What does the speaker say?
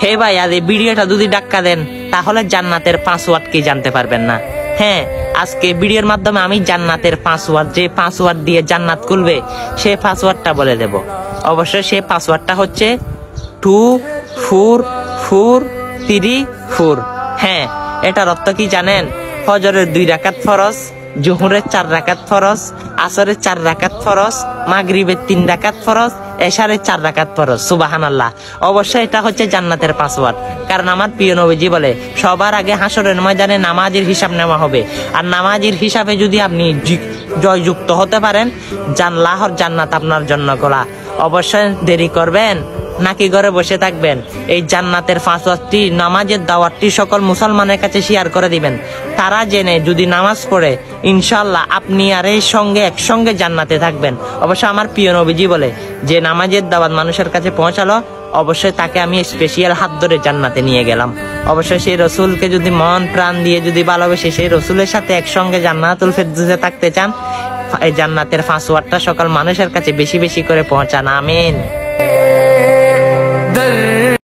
হে ভাই, আর এই ভিডিওটা যদি ডাক্কা দেন তাহলে জান্নাতের পাসওয়ার্ড কি জানতে পারবেন না? হ্যাঁ, আজকে ভিডিওর মাধ্যমে আমি জান্নাতের পাসওয়ার্ড, যে পাসওয়ার্ড দিয়ে জান্নাত খুলবে সেই পাসওয়ার্ডটা বলে দেব। অবশ্যই সেই পাসওয়ার্ডটা হচ্ছে 244434। হ্যাঁ, এটার অর্থ কি জানেন? ফজরের 2 রাকাত ফরজ, জোহরের 4 রাকাত ফরজ, আসরের 4 রাকাত ফরজ, মাগরিবের 3 রাকাত ফরজ, এশারের 4 রাকাত ফরজ। সুবহানাল্লাহ। অবশ্যই এটা হচ্ছে জান্নাতের পাসওয়ার্ড। কারণ আমার প্রিয় নবীজি বলে সবার আগে হাসরের ময়দানে নামাজের হিসাব নেওয়া হবে, আর নামাজের হিসাবে যদি আপনি জয়যুক্ত হতে পারেন, আল্লাহর জান্নাত আপনার জন্য খোলা। অবশ্যই দেরি করবেন নাকি ঘরে বসে থাকবেন? এই জান্নাতের পাসওয়ার্ডটি, নামাজের দাওয়াতটি সকল মুসলমানের কাছে শেয়ার করে দিবেন। তারা জেনে যদি নামাজ পড়ে, ইনশাআল্লাহ আপনি আর এই সঙ্গে একসঙ্গে জান্নাতে থাকবেন। অবশ্য আমার প্রিয় নবীজি বলে যে নামাজের দাওয়াত মানুষের কাছে পৌঁছালো, অবশ্যই তাকে আমি স্পেশাল হাত ধরে জান্নাতে নিয়ে গেলাম। অবশ্যই সেই রসুলকে যদি মন প্রাণ দিয়ে যদি ভালোবেসে সেই রসুলের সাথে একসঙ্গে জান্নাতুল ফেরদৌসে থাকতে চান, এই জান্নাতের পাসওয়ার্ডটা সকল মানুষের কাছে বেশি বেশি করে পৌঁছান। আমিন।